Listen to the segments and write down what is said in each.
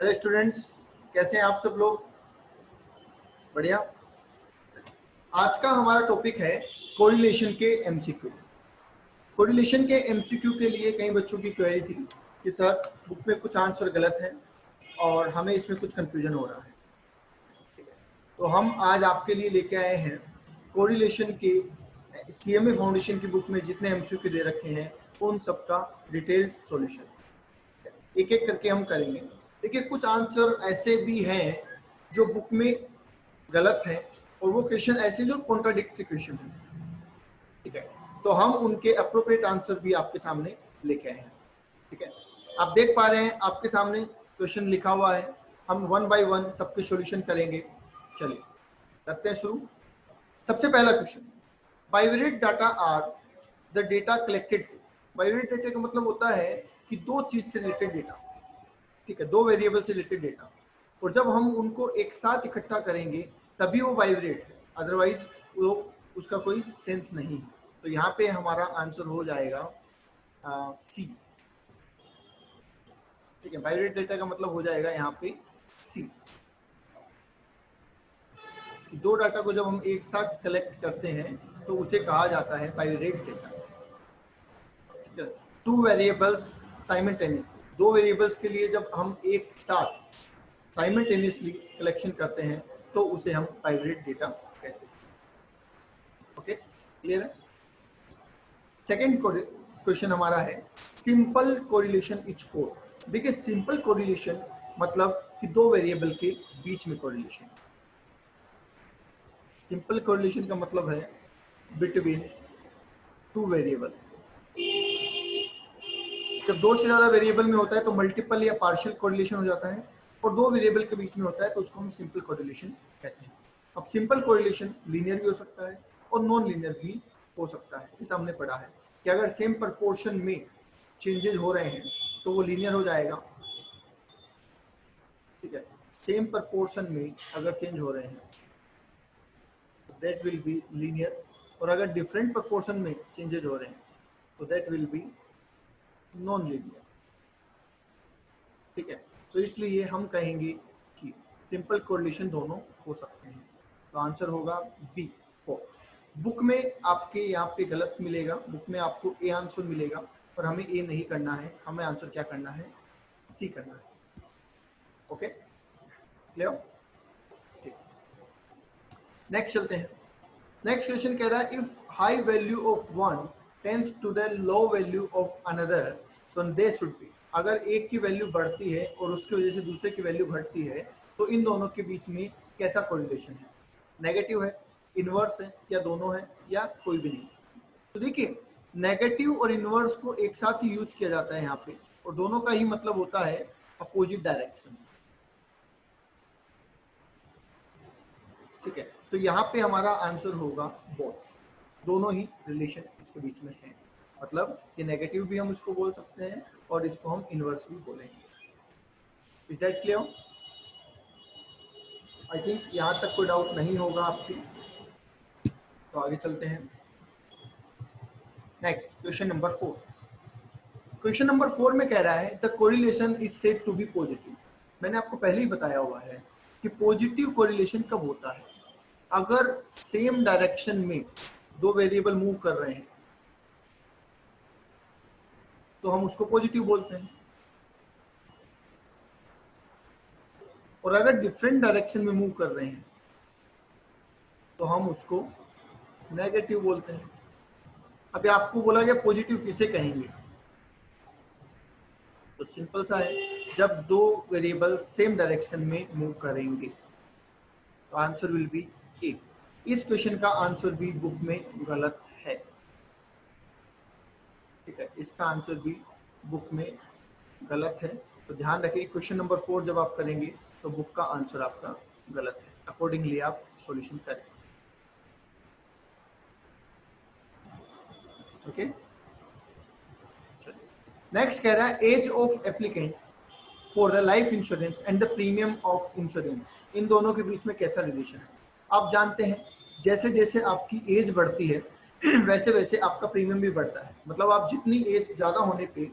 Hello students, कैसे हैं आप सब लोग? बढ़िया। आज का हमारा टॉपिक है कोरिलेशन के एमसीक्यू। कोरिलेशन के एमसीक्यू के लिए कई बच्चों की क्वेरी थी कि सर बुक में कुछ आंसर गलत है और हमें इसमें कुछ कंफ्यूजन हो रहा है। तो हम आज आपके लिए लेके आए हैं कोरिलेशन के सीएमए फाउंडेशन की बुक में जितने एमसीक्यू दे रखे हैं उन सबका डिटेल्ड सॉल्यूशन एक एक करके हम करेंगे। देखिए, कुछ आंसर ऐसे भी हैं जो बुक में गलत है और वो क्वेश्चन ऐसे जो कॉन्ट्राडिक्टरी क्वेश्चन है। ठीक है, तो हम उनके अप्रोप्रिएट आंसर भी आपके सामने लेके आए हैं। ठीक है, आप देख पा रहे हैं आपके सामने क्वेश्चन लिखा हुआ है। हम वन बाय वन सबके सॉल्यूशन करेंगे। चलिए करते हैं शुरू। सबसे पहला question, bivariate data are the data collected. Bivariate data का मतलब होता है कि दो चीज से रिलेटेड डेटा। ठीक है, दो वेरिएबल से रिलेटेड डेटा, और जब हम उनको एक साथ इकट्ठा करेंगे तभी वो बाइवेरिएट है, अदरवाइज वो उसका कोई सेंस नहीं है। तो यहाँ पे हमारा आंसर हो जाएगा सी। ठीक है, बाइवेरिएट डेटा का मतलब हो जाएगा यहाँ पे सी। दो डाटा को जब हम एक साथ कलेक्ट करते हैं तो उसे कहा जाता है बाइवेरिएट डेटा। ठीक है, टू वेरिएबल्स साइमल्टेनियसली, दो वेरिएबल्स के लिए जब हम एक साथ साइमल्टेनियसली कलेक्शन करते हैं तो उसे हम बाइवेरिएट डेटा कहते हैं। ओके, क्लियर है? सेकेंड क्वेश्चन हमारा है सिंपल कोरिलेशन इज कोड। देखिए, सिंपल कोरिलेशन मतलब कि दो वेरिएबल के बीच में कोरिलेशन। सिंपल कोरिलेशन का मतलब है बिटवीन टू वेरिएबल। जब दो से ज्यादा वेरिएबल में होता है तो मल्टीपल या पार्शियल कोरिलेशन हो जाता है, और दो वेरिएबल के बीच में होता है तो उसको हम सिंपल कोरिलेशन कहते हैं। अब सिंपल कोरिलेशन लीनियर भी हो सकता है और नॉन लीनियर भी हो सकता है। इसे हमने पढ़ा है कि अगर सेम प्रपोर्शन में चेंजेस हो रहे हैं तो वो लीनियर हो जाएगा। ठीक है, सेम प्रपोर्शन में अगर चेंज हो रहे हैं तो दैट विल बी लीनियर, और अगर डिफरेंट प्रपोर्शन में चेंजेस हो रहे हैं तो that will be non linear. ठीक है, तो इसलिए हम कहेंगे कि सिंपल कोरिलेशन दोनों हो सकते हैं। तो आंसर होगा बी 4। बुक में आपके यहाँ पे गलत मिलेगा, बुक में आपको ए आंसर मिलेगा और हमें ए नहीं करना है, हमें आंसर क्या करना है? सी करना है। Okay, clear? नेक्स्ट चलते हैं। नेक्स्ट क्वेश्चन कह रहा है if high value of one tends to the low value of another तो दे शुड बी। अगर एक की वैल्यू बढ़ती है और उसकी वजह से दूसरे की वैल्यू घटती है तो इन दोनों के बीच में कैसा कोरिलेशन है? नेगेटिव है, इनवर्स है, या दोनों है, या कोई भी नहीं? तो देखिए, नेगेटिव और इनवर्स को एक साथ ही यूज किया जाता है यहाँ पे, और दोनों का ही मतलब होता है अपोजिट डायरेक्शन। ठीक है, तो यहाँ पे हमारा आंसर होगा बोथ, दोनों ही रिलेशन इसके बीच में है। मतलब ये नेगेटिव भी हम इसको बोल सकते हैं और इसको हम इनवर्स भी बोलेंगे। Is that clear? I think यहाँ तक कोई डाउट नहीं होगा आपकी, तो आगे चलते हैं। Next question number 4। Question number 4 में कह रहा है the correlation is said to be positive. मैंने आपको पहले ही बताया हुआ है कि पॉजिटिव कोरिलेशन कब होता है? अगर सेम डायरेक्शन में दो वेरिएबल मूव कर रहे हैं तो हम उसको पॉजिटिव बोलते हैं, और अगर डिफरेंट डायरेक्शन में मूव कर रहे हैं तो हम उसको नेगेटिव बोलते हैं। अभी आपको बोला गया पॉजिटिव किसे कहेंगे, तो सिंपल सा है, जब दो वेरिएबल सेम डायरेक्शन में मूव करेंगे। तो आंसर विल बी ए। इस क्वेश्चन का आंसर भी बुक में गलत है। ठीक है, इसका आंसर भी बुक में गलत है। तो ध्यान रखिए, क्वेश्चन नंबर 4 जब आप करेंगे तो बुक का आंसर आपका गलत है। अकॉर्डिंगली आप सॉल्यूशन करें। ओके, नेक्स्ट कह रहा है age of applicant for the life insurance and the premium of insurance, इन दोनों के बीच में कैसा रिलेशन है? आप जानते हैं जैसे जैसे आपकी एज बढ़ती है वैसे वैसे आपका प्रीमियम भी बढ़ता है। मतलब आप जितनी एज ज्यादा होने पे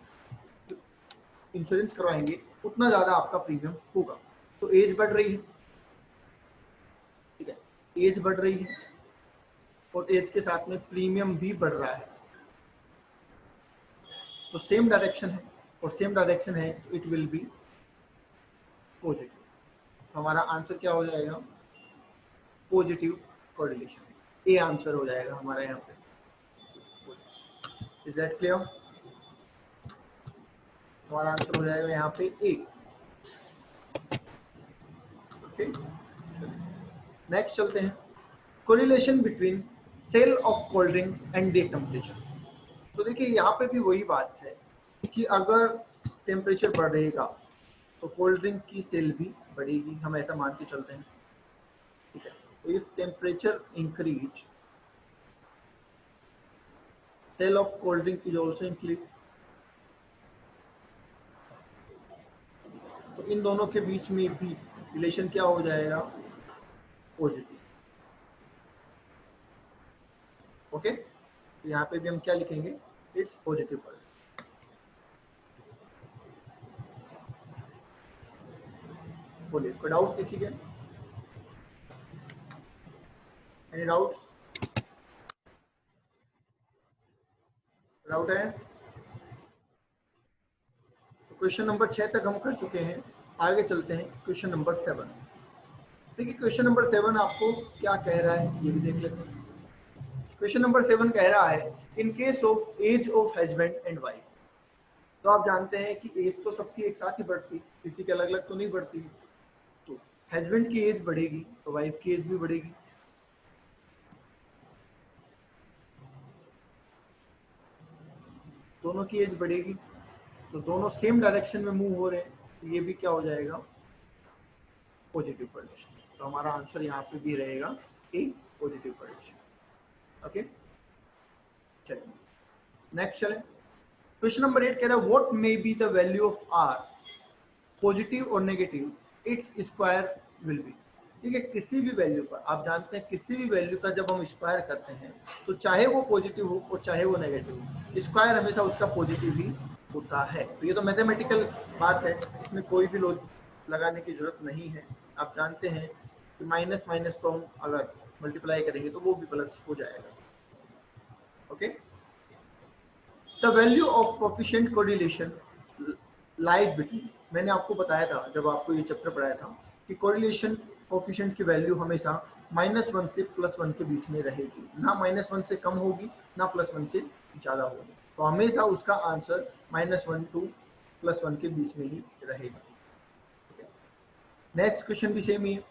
इंश्योरेंस करवाएंगे उतना ज्यादा आपका प्रीमियम होगा। तो एज बढ़ रही है, ठीक है, एज बढ़ रही है और एज के साथ में प्रीमियम भी बढ़ रहा है, तो सेम डायरेक्शन है, और सेम डायरेक्शन है तो इट विल बी पॉजिटिव। हमारा आंसर क्या हो जाएगा? Positive correlation. ए आंसर हो जाएगा हमारा यहाँ पे। Is that clear? हमारा आंसर हो जाएगा यहाँ पे ए। ओके, नेक्स्ट चलते हैं। Correlation between sale of cold drink and day temperature. तो देखिए यहाँ पे भी वही बात है कि अगर टेम्परेचर बढ़ेगा तो कोल्ड ड्रिंक की सेल भी बढ़ेगी, हम ऐसा मान के चलते हैं, ठीक है। तो if temperature increase, sale of cold drink is also increase. तो इन दोनों के बीच में भी रिलेशन क्या हो जाएगा? पॉजिटिव। ओके, तो यहाँ पे भी हम क्या लिखेंगे? It's positive. बोलिए, कोई डाउट किसी के? Any doubt? डाउट है? तो क्वेश्चन नंबर 6 तक हम कर चुके हैं, आगे चलते हैं क्वेश्चन नंबर 7। देखिए क्वेश्चन नंबर 7 आपको क्या कह रहा है ये भी देख लेते हैं। क्वेश्चन नंबर 7 कह रहा है in case of age of husband and wife. तो आप जानते हैं कि एज तो सबकी एक साथ ही बढ़ती, किसी के अलग अलग तो नहीं बढ़ती। तो हस्बैंड की एज बढ़ेगी तो वाइफ की एज भी बढ़ेगी। दोनों की एज बढ़ेगी तो दोनों सेम डायरेक्शन में मूव हो रहे हैं, तो ये भी क्या हो जाएगा? Positive correlation. तो हमारा आंसर यहाँ पे भी रहेगा ए, पॉजिटिव कोरिलेशन। ओके, चलिए नेक्स्ट चले। क्वेश्चन नंबर 8 कह रहा है what may be the value of R, positive और negative, its square will be. ठीक है, किसी भी वैल्यू पर, आप जानते हैं किसी भी वैल्यू का जब हम स्क्वायर करते हैं तो चाहे वो पॉजिटिव हो और चाहे वो नेगेटिव हो, स्क्वायर हमेशा उसका पॉजिटिव ही होता है। तो ये तो मैथमेटिकल बात है, इसमें कोई भी लॉजिक लगाने की जरूरत नहीं है। आप जानते हैं कि माइनस माइनस को हम अगर मल्टीप्लाई करेंगे तो वो भी प्लस हो जाएगा। Okay, the value of coefficient correlation lies between, मैंने आपको बताया था जब आपको ये चैप्टर पढ़ाया था कि कोरिलेशन कोफिशिएंट की वैल्यू हमेशा -1 से +1 के बीच में रहेगी, ना -1 से कम होगी ना +1 से ज़्यादा होगी। तो हमेशा उसका आंसर -1 टू +1 के बीच में ही रहेगा। नेक्स्ट क्वेश्चन भी सेम ही है,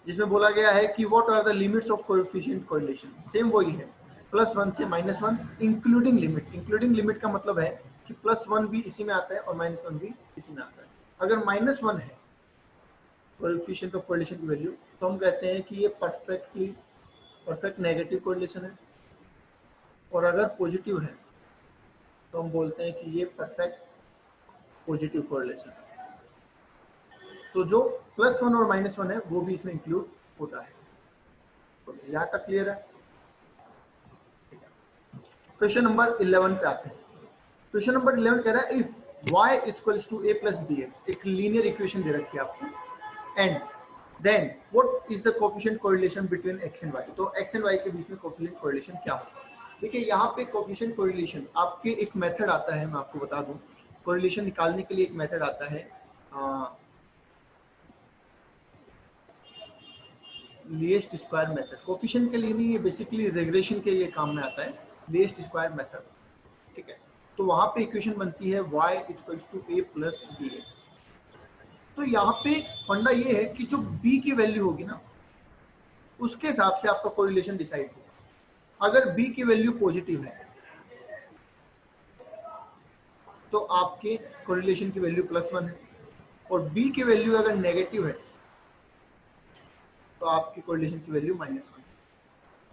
जिसमें बोला गया है कि what are the limits of coefficient correlation. Same वही है, +1 से -1 इंक्लूडिंग लिमिट। इंक्लूडिंग लिमिट का मतलब है कि +1 भी इसी में आता है और -1 भी इसी में आता है। अगर -1 है कोएफिशिएंट ऑफ कोरिलेशन की वैल्यू, तो हम कहते हैं कि ये परफेक्ट नेगेटिव कोरिलेशन है, और अगर पॉजिटिव है तो हम बोलते हैं कि ये परफेक्ट पॉजिटिव कोरिलेशन है। तो जो +1 और -1 है वो भी इसमें इंक्लूड होता है। तो यहाँ तक क्लियर है? क्वेश्चन नंबर 11 पे आते हैं। क्वेश्चन नंबर 11 कह रहा है if y equals to a plus bx, एक लीनियर इक्वेशन दे रखी है आपको, and then what is the coefficient correlation between x and y। तो x एंड y के बीच में कोएफिशिएंट कोरिलेशन क्या होगा? देखिए यहाँ पे कोएफिशिएंट कोरिलेशन आपके एक मेथड आता है, मैं आपको बता दूं, कोरिलेशन निकालने के लिए एक मेथड आता है लीस्ट स्क्वायर मेथड। कोएफिशिएंट के लिए नहीं, ये बेसिकली रिग्रेशन के ये काम में आता है, लीस्ट स्क्वायर मेथड। ठीक है, तो वहां पे इक्वेशन बनती है y equals to a plus bx। तो यहाँ पे फंडा ये है कि जो b की वैल्यू होगी ना, उसके हिसाब से आपका कोरिलेशन डिसाइड होगा। अगर b की वैल्यू पॉजिटिव है तो आपके कोरिलेशन की वैल्यू +1 है, और b की वैल्यू अगर नेगेटिव है तो आपकी कोरिलेशन की वैल्यू -1 है।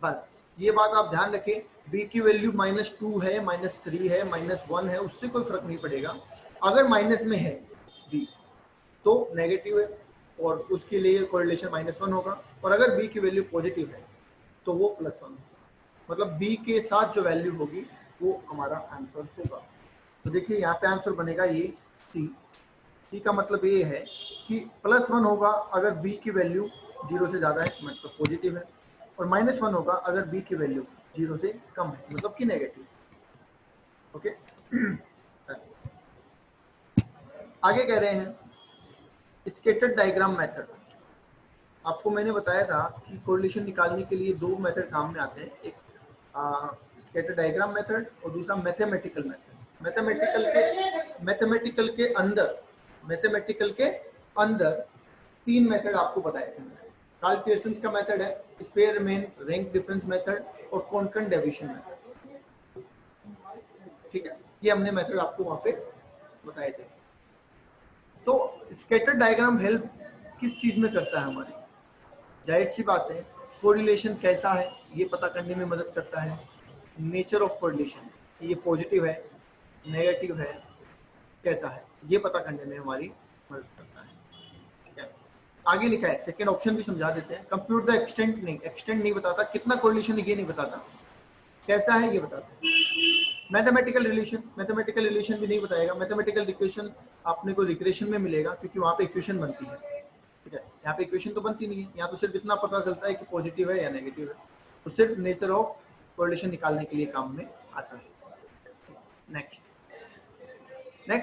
बस ये बात आप ध्यान रखें, b की वैल्यू -2 है, -3 है, -1 है, उससे कोई फर्क नहीं पड़ेगा। अगर माइनस में है b तो नेगेटिव है और उसके लिए कोरिलेशन -1 होगा, और अगर b की वैल्यू पॉजिटिव है तो वो +1 होगा। मतलब b के साथ जो वैल्यू होगी वो हमारा आंसर होगा। तो देखिए यहाँ पे आंसर बनेगा ये सी, सी का मतलब ये है कि +1 होगा अगर बी की वैल्यू 0 से ज़्यादा है, मतलब पॉजिटिव है, और -1 होगा अगर बी की वैल्यू 0 से कम है, मतलब कि नेगेटिव। ओके आगे कह रहे हैं स्कैटर डायग्राम मेथड। आपको मैंने बताया था कि कोरिलेशन निकालने के लिए 2 मेथड काम में आते हैं, एक स्कैटर डायग्राम मेथड और दूसरा मैथमेटिकल मेथड। मैथमेटिकल के अंदर 3 मेथड आपको बताए थे। कार्ल पियर्सन का मेथड है, स्पेयरमैन रैंक डिफरेंस मेथड और कॉन्करेंट डेविएशन मेथड। ठीक है, ये हमने मेथड आपको वहां पे बताए थे। तो स्कैटर डायग्राम हेल्प किस चीज में करता है हमारी? जाहिर सी बात है, कोरिलेशन कैसा है ये पता करने में मदद करता है। नेचर ऑफ कोरिलेशन, ये पॉजिटिव है, नेगेटिव है, कैसा है, ये पता करने में हमारी मदद करता है। ठीक है, आगे लिखा है, सेकेंड ऑप्शन भी समझा देते हैं। कंप्यूट द एक्सटेंट, नहीं एक्सटेंट नहीं बताता, कितना कोरिलेशन ये नहीं बताता, कैसा है ये बताता है। मैथमेटिकल रिलेशन भी नहीं बताएगा। मैथमेटिकल रिलेशन आपने को रिग्रेशन में मिलेगा, क्योंकि वहां पे इक्वेशन बनती है। ठीक है, यहाँ पे इक्वेशन तो बनती नहीं है, यहाँ तो सिर्फ इतना पता चलता है कि पॉजिटिव है या नेगेटिव है, तो सिर्फ नेचर ऑफ कोरिलेशन निकालने के लिए काम में आता है। नेक्स्ट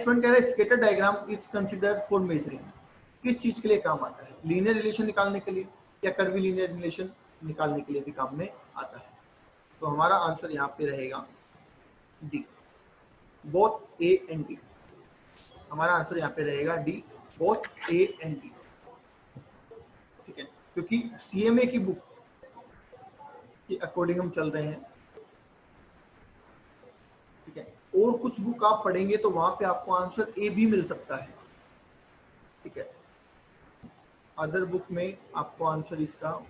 वन कह रहा है scatter diagram is considered for measuring. किस चीज के लिए काम आता है? लीनियर रिलेशन निकालने के लिए या कर्वी लीनियर रिलेशन निकालने के लिए भी काम में आता है। तो हमारा आंसर यहाँ पे रहेगा D, both A and D. हमारा आंसर यहाँ पे रहेगा D, both A and D. ठीक है, क्योंकि सीएमए की बुक के अकॉर्डिंग हम चल रहे हैं। ठीक है, और कुछ बुक आप पढ़ेंगे तो वहां पे आपको आंसर ए भी मिल सकता है। ठीक है, अदर बुक में आपको आंसर इसका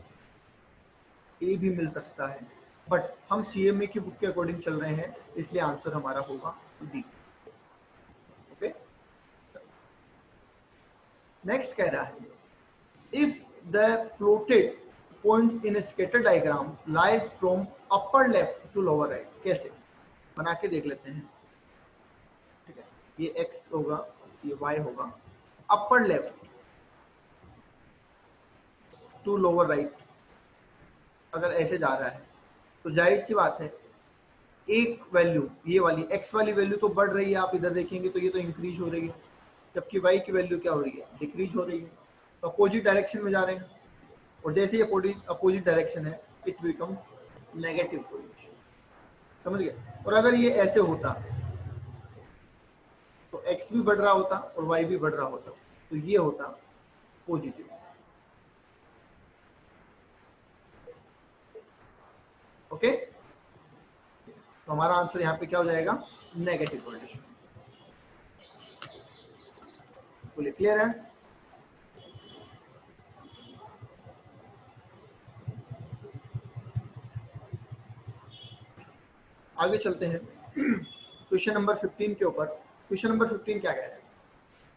ए भी मिल सकता है, बट हम सीएमए की बुक के अकॉर्डिंग चल रहे हैं, इसलिए आंसर हमारा होगा डी। ओके, नेक्स्ट कह रहा है if the plotted points in a scatter diagram lies from upper left to lower right। कैसे बना के देख लेते हैं। ठीक है, ये x होगा, ये y होगा, upper left to lower right अगर ऐसे जा रहा है तो जाहिर सी बात है एक वैल्यू, ये वाली x वाली वैल्यू तो बढ़ रही है, आप इधर देखेंगे तो ये तो इंक्रीज हो रही है, जबकि y की वैल्यू क्या हो रही है? डिक्रीज हो रही है। तो अपोजिट डायरेक्शन में जा रहे हैं, और जैसे ये अपोजिट डायरेक्शन है, इट बिकम नेगेटिव कोरिलेशन। समझ गए? और अगर ये ऐसे होता तो x भी बढ़ रहा होता और y भी बढ़ रहा होता, तो ये होता पॉजिटिव। ओके, तो हमारा आंसर यहाँ पे क्या हो जाएगा? Negative correlation. बोलिए क्लियर है? आगे चलते हैं क्वेश्चन नंबर 15 के ऊपर। क्वेश्चन नंबर 15 क्या कह रहा है?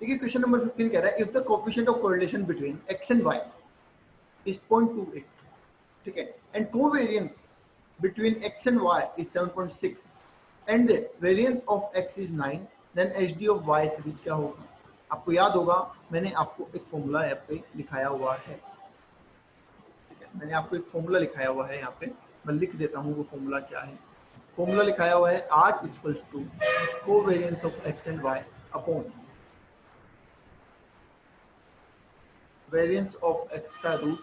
देखिए, क्वेश्चन नंबर 15 कह रहा है if the coefficient of correlation between x and y is 0.28, ठीक है, and covariance between x and y is 7.6 and the variance of x is 9, then hd of y series क्या होगा? आपको याद होगा, मैंने आपको एक फॉर्मूला यहाँ पे लिखाया हुआ है। ठीक है, मैंने आपको एक फॉर्मूला लिखाया हुआ है यहाँ पे, मैं लिख देता हूँ वो फॉर्मूला क्या है। फॉर्मूला लिखाया हुआ है R equals to covariance of x and y upon variance of x का रूट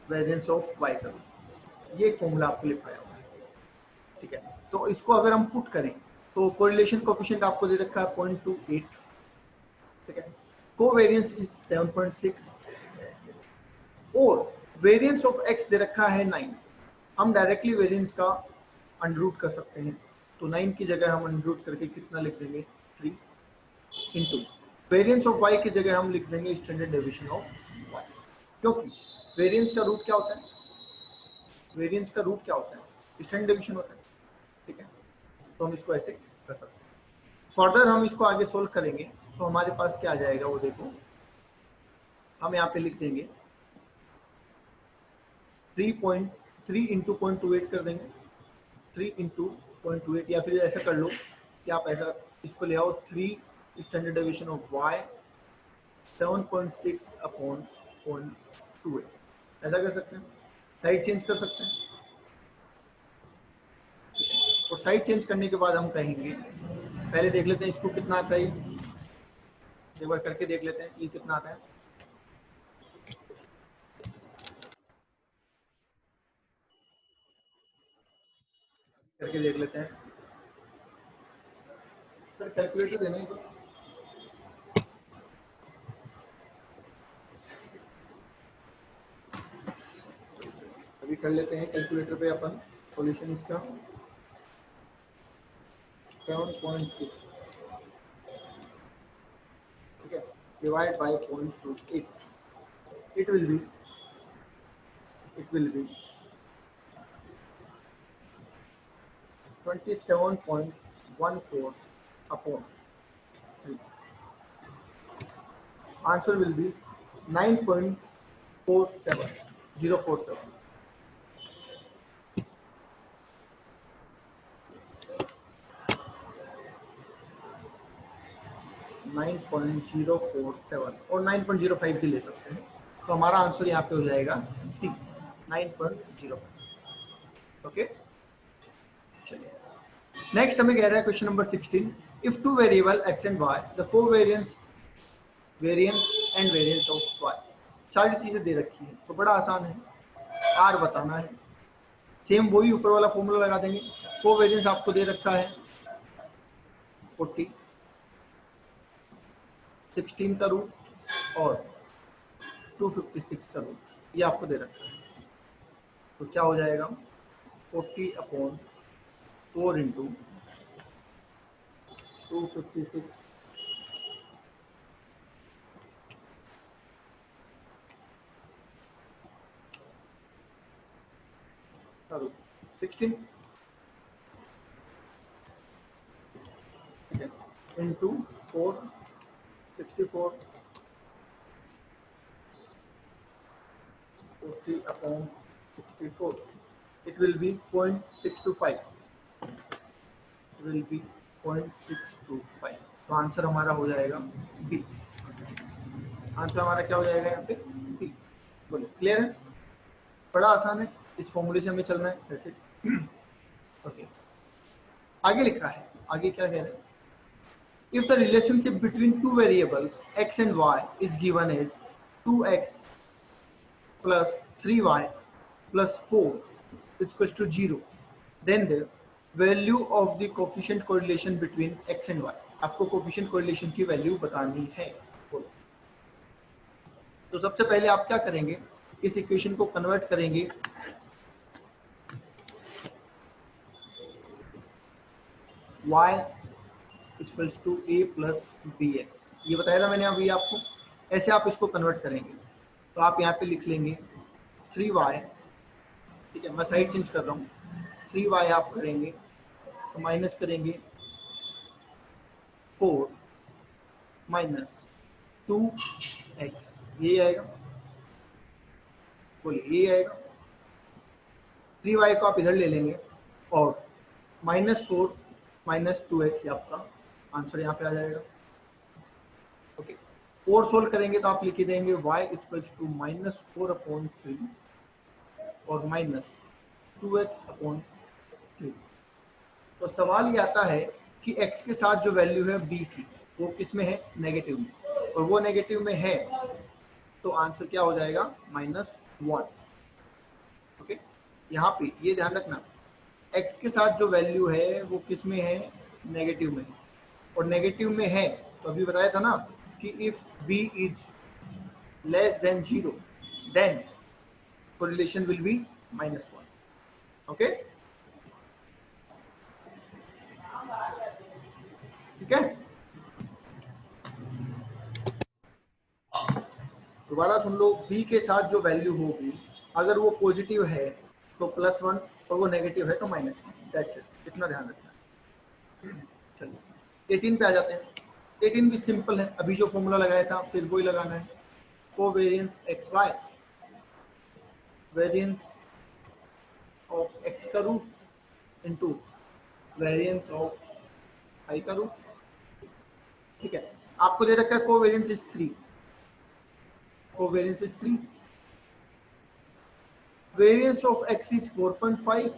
वेरिएंस ऑफ y का रूट। ये एक फॉर्मूला आपको लिखाया हुआ है। ठीक है, तो इसको अगर हम पुट करें तो कोरिलेशन कोएफिशिएंट आपको दे रखा है 0.28। ठीक है, कोवेरिएंस इज 7.6 और वेरिएंस ऑफ x दे रखा है 9। हम डायरेक्टली वेरिएंस का अंडररूट कर सकते हैं, तो 9 की जगह हम अंडररूट करके कितना लिख देंगे? 3 इंटू वेरिएंस ऑफ y की जगह हम लिख देंगे स्टैंडर्ड डेविएशन ऑफ y, क्योंकि वेरिएंस का रूट क्या होता है? वेरिएंस का रूट क्या होता है? स्टैंडर्ड डेविएशन होता है। ठीक है, तो हम इसको ऐसे कर सकते हैं। फर्दर हम इसको आगे सोल्व करेंगे तो हमारे पास क्या आ जाएगा वो देखो, हम यहाँ पे लिख देंगे 3 इंटू 0.28 कर देंगे, 3 इंटू 0.28, या फिर ऐसा कर लो कि आप ऐसा इसको ले आओ 3 standard deviation of y 7.6 upon 0.28, ऐसा कर सकते हैं, साइड चेंज कर सकते हैं। और साइड चेंज करने के बाद हम कहेंगे, पहले देख लेते हैं इसको कितना आता है, एक बार करके देख लेते हैं ये कितना आता है। करके देख लेते हैं सर, कैलकुलेटर देना है। अभी कर लेते हैं कैलकुलेटर पे अपन सॉल्यूशन इसका 7.6, ठीक है, divide by 0.28, it will be 27.14 upon 3. Answer will be 9.47047. और 9.05 भी ले सकते हैं, तो हमारा आंसर यहाँ पे हो जाएगा सी 9.05। ओके, चलिए नेक्स्ट हमें कह रहा है question number 16, if two variable x and y the covariance and variance of y, सारी चीजें दे रखी है, तो बड़ा आसान है, r बताना है। सेम वही ऊपर वाला फॉर्मूला लगा देंगे, कोवेरिएंस आपको दे रखा है 40, 16 का रूट और 256 का रूट, ये आपको दे रखा है। तो क्या हो जाएगा 40/4 इंटू 256 का रूट 16, ठीक है, इंटू 4 64 40/64, it will be 0.625, तो आंसर हमारा हो जाएगा बी। आंसर हमारा क्या हो जाएगा यहाँ पे, बी। बोलो क्लियर है, बड़ा आसान है, इस फॉर्मूले से हमें चलना है वैसे। ओके, आगे लिखा है, आगे क्या कह रहे हैं, if the relationship between two variables x and y is given as 2x plus 3y plus 4 is equal to 0, then the value of the coefficient correlation between x and y, आपको coefficient correlation की value बतानी है। तो सबसे पहले आप क्या करेंगे, इस इक्वेशन को कन्वर्ट करेंगे y equals to a plus bx, ये बताया था मैंने अभी आपको, ऐसे आप इसको कन्वर्ट करेंगे। तो आप यहाँ पे लिख लेंगे 3y, ठीक है, मैं साइड चेंज कर रहा हूँ, 3y आप करेंगे तो माइनस करेंगे 4 माइनस 2x, ये आएगा, बोलिए ये आएगा। 3y को आप इधर ले लेंगे और -4 माइनस 2x, आपका आंसर यहाँ पे आ जाएगा। ओके, 4 सोल्व करेंगे तो आप लिख देंगे y इक्वल्स टू -4/3 और माइनस 2x/3। तो सवाल ये आता है कि x के साथ जो वैल्यू है b की, वो किस में है, नेगेटिव में, और वो नेगेटिव में है, तो आंसर क्या हो जाएगा -1। ओके, यहाँ पे ये ध्यान रखना, x के साथ जो वैल्यू है वो किस में है, नेगेटिव में, और नेगेटिव में है तो अभी बताया था ना कि if b is less than 0 then correlation will be -1। Okay, ठीक है, दोबारा सुन लो, b के साथ जो वैल्यू होगी अगर वो पॉजिटिव है तो +1 और वो नेगेटिव है तो -1, दैट्स इट, इतना ध्यान रखना है। चलिए 18 पे आ जाते हैं। 18 भी सिंपल है, अभी जो फॉर्मूला लगाया था फिर वही लगाना है, covariance xy, variance of x का root into variance of I का रूट, ठीक है। आपको दे रखा है covariance is 3, covariance is 3, variance of x is 4.5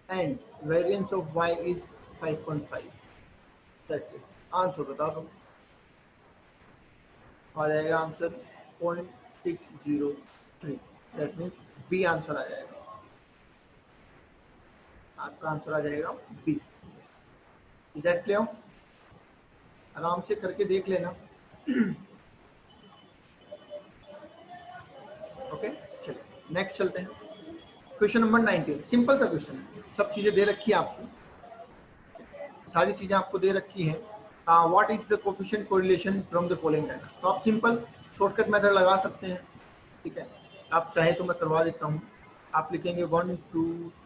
and variance of y is 5.5। That's it, answer बता दो। आ जाएगा answer 0.603, that means B answer आ जाएगा, आपका आंसर आ जाएगा बी। Is that clear? आराम से करके देख लेना। ओके, चलिए नेक्स्ट चलते हैं। क्वेश्चन नंबर 19, सिंपल सा क्वेश्चन है, सब चीजें दे रखी है आपको, सारी चीजें आपको दे रखी हैं। What is the coefficient correlation from the following data. तो आप सिंपल शॉर्टकट मेथड लगा सकते हैं, ठीक है। आप चाहे तो मैं करवा देता हूँ। आप लिखेंगे 1 2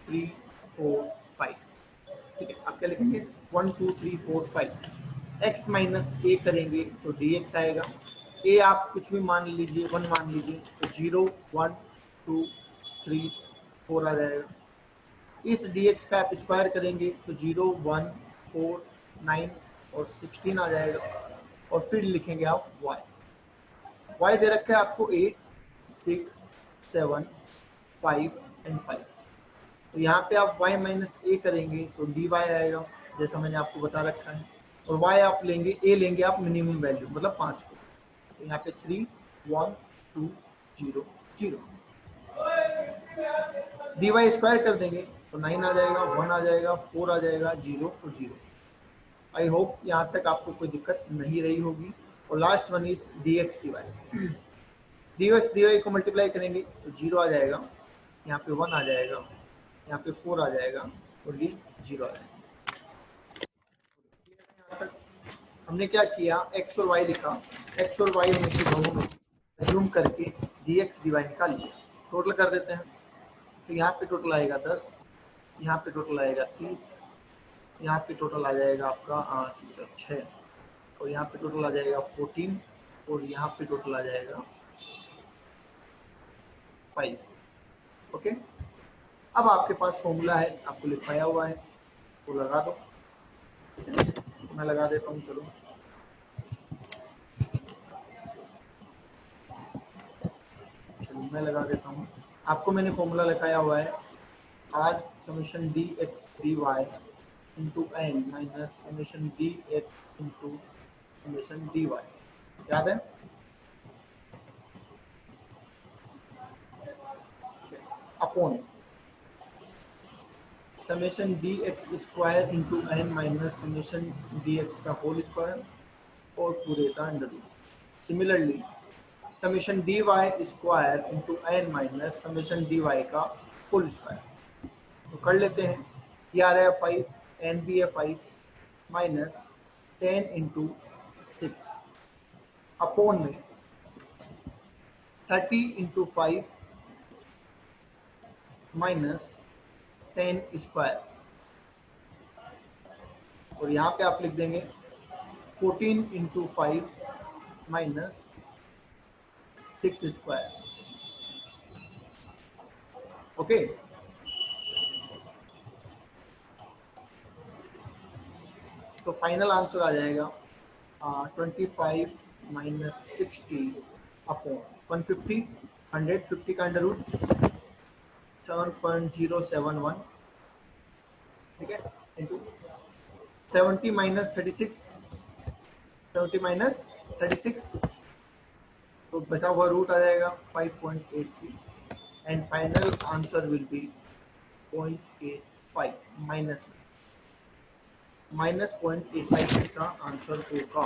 3 4 5, ठीक है। आप क्या लिखेंगे 1 2 3 4 5, x माइनस ए करेंगे तो dx आएगा। ए आप कुछ भी मान लीजिए, 1 मान लीजिए, तो 0 1 2 3 4 आ जाएगा। इस dx का आप स्क्वायर करेंगे तो 0 1 4 9 और 16 आ जाएगा। और फिर लिखेंगे आप y, y दे रखा है आपको 8 6 7 5 एंड 5। तो यहाँ पे आप y माइनस ए करेंगे तो dy आएगा, जैसा मैंने आपको बता रखा है। और y आप लेंगे, a लेंगे आप मिनिमम वैल्यू मतलब 5 को, तो यहाँ पे 3 1 2 0 0, dy स्क्वायर कर देंगे तो 9 आ जाएगा, 1 आ जाएगा, 4 आ जाएगा, 0 और 0। आई होप यहाँ तक आपको कोई दिक्कत नहीं रही होगी। और last one is dx dy, dx dy को मल्टीप्लाई करेंगे तो 0 आ जाएगा, यहाँ पे 1 आ जाएगा, यहाँ पे 4 आ जाएगा और ये 0 आ जाएगा। यहाँ तक हमने क्या किया, x और y लिखा, x और y में से दोनों में अज्यूम करके dx dy निकाल लिया। टोटल कर देते हैं, तो यहाँ पे टोटल आएगा 10, यहाँ पे टोटल आएगा 30, यहाँ पे टोटल आ जाएगा आपका 6, और यहाँ पे टोटल आ जाएगा 14, और यहाँ पे टोटल आ जाएगा 5। ओके, अब आपके पास फॉर्मूला है, आपको लिखाया हुआ है, वो लगा दो। मैं लगा देता हूँ, चलो मैं लगा देता हूँ। आपको मैंने फॉर्मूला लिखाया हुआ है, r summation dx dy into N minus summation dx into summation dy, याद है? Upon summation dx square into N minus summation dx का होल स्क्वायर और पूरे का under root. Similarly summation dy square into N minus summation dy का whole square. तो कर लेते हैं, ये आ रहा है 5, एन भी है 5 माइनस 10 इंटू 6 अपॉन में 30 इंटू 5 माइनस 10 स्क्वायर, और यहाँ पे आप लिख देंगे 14 इंटू 5 माइनस 6 स्क्वायर। ओके, तो फाइनल आंसर आ जाएगा 25 माइनस 60 अपॉन 150, 150 का अंडर रूट 7.071, ठीक है, इंटू 70 माइनस 36, 70 माइनस 36, तो बचा हुआ रूट आ जाएगा 5.83 and final answer will B 0.85 minus 0.85 इसका आंसर होगा।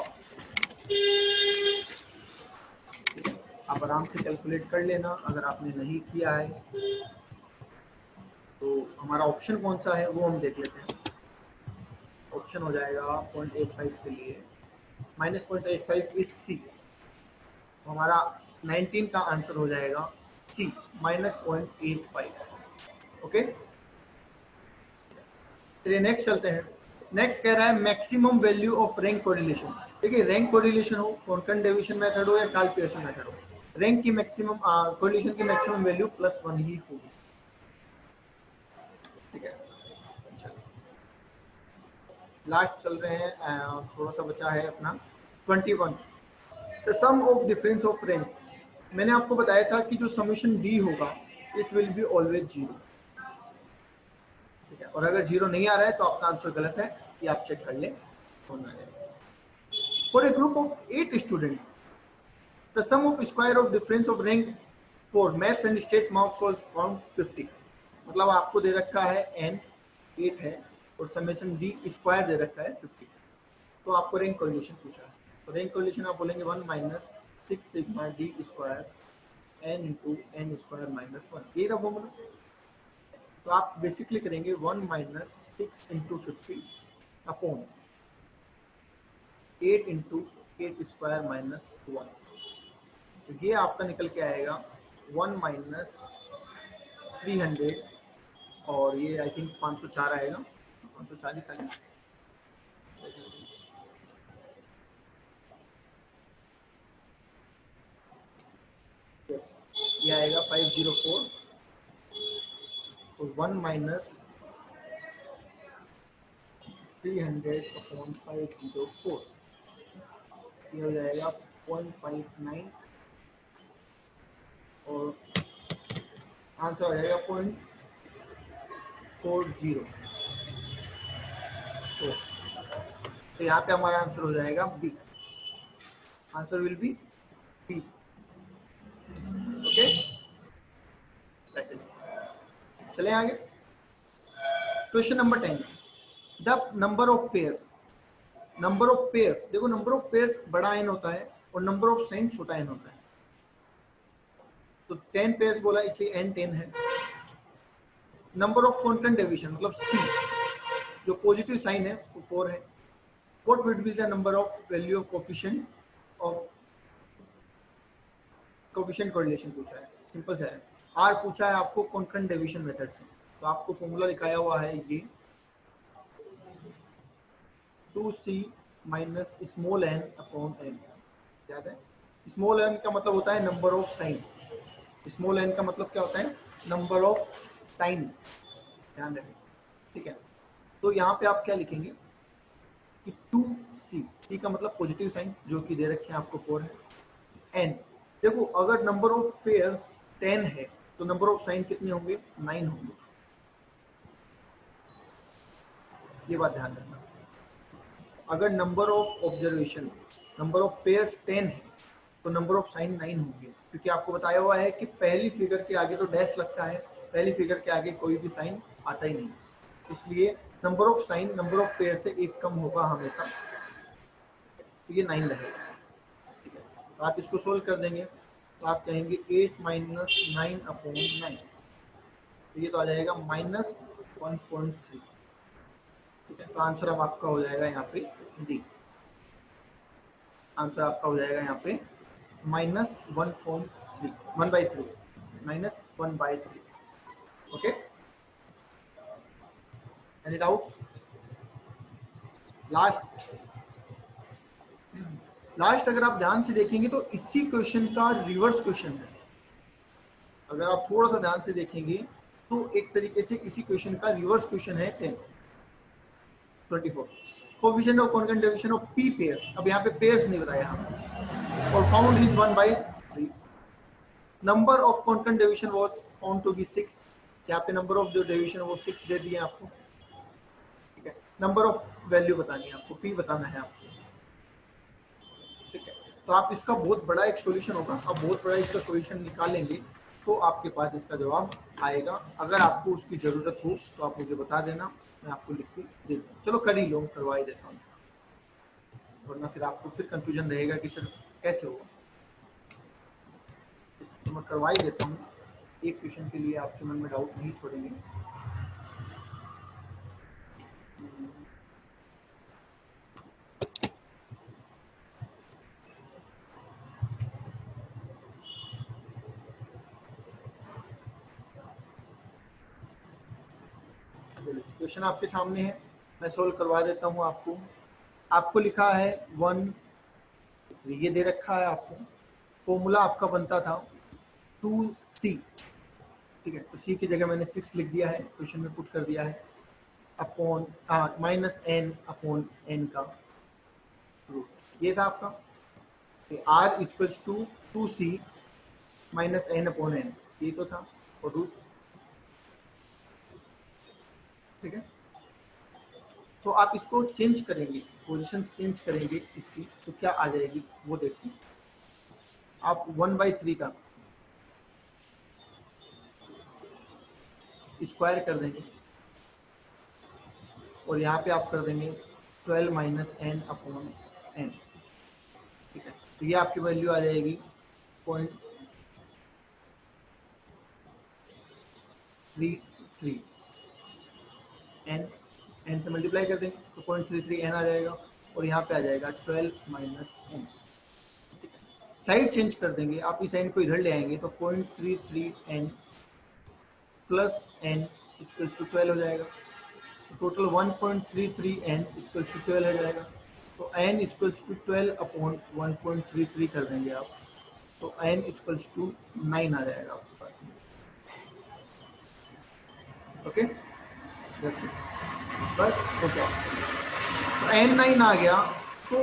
आप आराम से कैलकुलेट कर लेना अगर आपने नहीं किया है। तो हमारा ऑप्शन कौन सा है वो हम देख लेते हैं। ऑप्शन हो जाएगा 0.85 के लिए माइनस 0.85 इज सी, तो हमारा 19 का आंसर हो जाएगा सी माइनस 0.85। ओके, चलिए नेक्स्ट चलते हैं। नेक्स्ट कह रहा है maximum value of rank correlation. देखिए रैंक कोरिलेशन हो, कॉन्करेंट डेविएशन मेथड हो या काल पियर्सन मेथड हो, रैंक की मैक्सिमम कोरिलेशन की मैक्सिमम वैल्यू +1 ही होगी, ठीक है। लास्ट चल रहे हैं, थोड़ा सा बचा है अपना 21। The sum of difference of rank, मैंने आपको बताया था कि जो समीशन डी होगा it will be always zero, ठीक है। और अगर जीरो नहीं आ रहा है तो आपका आंसर गलत है, ये आप चेक कर लें। For A group of 8 student the sum of square of difference of rank for maths and stat marks was found 50। मतलब आपको दे रखा है n 8 है और समेशन डी स्क्वायर दे रखा है 50, तो आपको रैंक कोरिलेशन पूछा है। तो रैंक कोरिलेशन आप बोलेंगे 1 minus 6 sigma D square n into N square minus 1, ये था फॉर्मूला। तो आप बेसिकली करेंगे 1 minus 6 into 50 upon 8 into 8 square minus 1, तो ये आपका निकल के आएगा 1 माइनस 300 और ये आई थिंक 504 आएगा, 504 निकालें। ये आएगा 504 और 1 माइनस 300 अपॉन 504, ये हो जाएगा 0.59 और आंसर आ जाएगा 0.40। तो यहाँ पे हमारा आंसर हो जाएगा B, answer will be B. Okay, चले आगे। Question number 10, the number of pairs. Number of pairs, देखो नंबर ऑफ पेयर्स बड़ा एन होता है और नंबर ऑफ साइन छोटा एन होता है, तो 10 पेयर्स बोला इसलिए n 10 है। नंबर ऑफ कॉन्स्टेंट डेविएशन मतलब c, जो पॉजिटिव साइन है वो 4 है। What would be the number of value of coefficient correlation पूछा है, सिंपल सा है। r पूछा है आपको कॉन्स्टेंट डेविएशन मेथड से, तो आपको फॉर्मूला लिखाया हुआ है ये 2c minus small n upon n, याद है। स्मॉल n का मतलब होता है number of sign, small n का मतलब क्या होता है, नंबर ऑफ साइन, ध्यान रखें, ठीक है। तो यहाँ पे आप क्या लिखेंगे कि 2c, c का मतलब पॉजिटिव साइन जो कि दे रखे हैं आपको 4 है। n, देखो अगर नंबर ऑफ पेयर्स 10 है तो नंबर ऑफ साइन कितने होंगे, 9 होंगे, ये बात ध्यान रखना। अगर number of observation, number of pairs 10 है तो नंबर ऑफ साइन 9 होंगे, क्योंकि आपको बताया हुआ है कि पहली फिगर के आगे तो डैश लगता है, पहली फिगर के आगे कोई भी साइन आता ही नहीं, इसलिए number of sign number of pair से एक कम होगा हमेशा, तो ये 9 रहेगा, ठीक है। तो आप इसको सोल्व कर देंगे तो आप कहेंगे 8 माइनस 9 अपॉन 9, तो ये तो आ जाएगा माइनस 1.3, ठीक है। तो आंसर अब आपका हो जाएगा यहाँ पे डी, आंसर आपका हो जाएगा यहाँ पे minus 1.3, 1/3, minus 1/3। Okay, any doubt? Last अगर आप ध्यान से देखेंगे तो इसी क्वेश्चन का रिवर्स क्वेश्चन है। अगर आप थोड़ा सा ध्यान से देखेंगे तो एक तरीके से इसी क्वेश्चन का रिवर्स क्वेश्चन है 24, coefficient of concurrent deviation of p pairs. अब यहाँ पे पेयर्स नहीं बताया हमने, और found is 1/3। Number of concurrent deviation was found to be 6, यहाँ पे नंबर ऑफ जो डेविएशन वो 6 दे दिए आपको, ठीक है। नंबर ऑफ वैल्यू बतानी है आपको, p बताना है आपको, ठीक है। तो आप इसका बहुत बड़ा एक सॉल्यूशन होगा, आप बहुत बड़ा इसका सॉल्यूशन निकालेंगे तो आपके पास इसका जवाब आएगा। अगर आपको उसकी ज़रूरत हो तो आप मुझे बता देना, मैं आपको लिख के दे दूँगा। चलो कर ही लो, करवा ही देता हूँ, वरना फिर आपको फिर कंफ्यूजन रहेगा कि सर कैसे होगा, तो मैं करवा ही देता हूँ। एक क्वेश्चन के लिए आपके मन में डाउट नहीं छोड़ेंगे। क्वेश्चन आपके सामने है, मैं सोल्व करवा देता हूँ आपको। आपको लिखा है 1, ये दे रखा है आपको, फॉर्मूला आपका बनता था 2c, ठीक है। तो c की जगह मैंने 6 लिख दिया है, क्वेश्चन में पुट कर दिया है। Upon minus N upon N का रूट, ये था आपका R equals to 2c minus N upon N, ये तो था, और रूट, ठीक है। तो आप इसको चेंज करेंगे, पोजीशन चेंज करेंगे इसकी, तो क्या आ जाएगी वो देखिए। आप 1/3 का स्क्वायर कर देंगे और यहाँ पे आप कर देंगे 12 माइनस एन अपॉन एन, ठीक है। तो ये आपकी वैल्यू आ जाएगी 0.33 एन, एन से मल्टीप्लाई कर देंगे तो 0.33 एन आ जाएगा, और यहाँ पे आ जाएगा 12 माइनस एन। साइड चेंज कर देंगे, आप इस एन को इधर ले आएंगे तो 0.33 N plus N equals to 12 हो जाएगा, टोटल 1.33 एन इक्वल्स टू 12 हो जाएगा। तो एन इक्वल्स टू 12 अपॉन 1.33 कर देंगे आप, तो एन इक्वल्स टू 9 आ जाएगा आपके पास, ओके। बस ओके, तो एन 9 आ गया, तो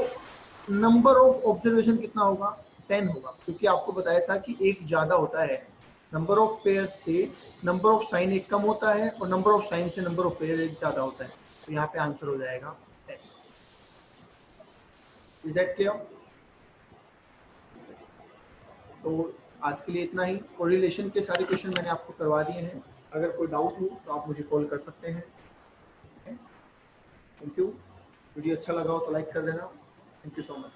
नंबर ऑफ ऑब्जर्वेशन कितना होगा, 10 होगा, क्योंकि आपको बताया था कि एक ज्यादा होता है, नंबर ऑफ पेयर से नंबर ऑफ साइन एक कम होता है, और नंबर ऑफ साइन से नंबर ऑफ पेयर एक ज्यादा होता है, तो यहाँ पे आंसर हो जाएगा 10। Is that clear? तो आज के लिए इतना ही, कोरिलेशन के सारे क्वेश्चन मैंने आपको करवा दिए हैं, अगर कोई डाउट हो तो आप मुझे कॉल कर सकते हैं। Thank you. वीडियो अच्छा लगा हो तो लाइक कर देना। Thank you so much.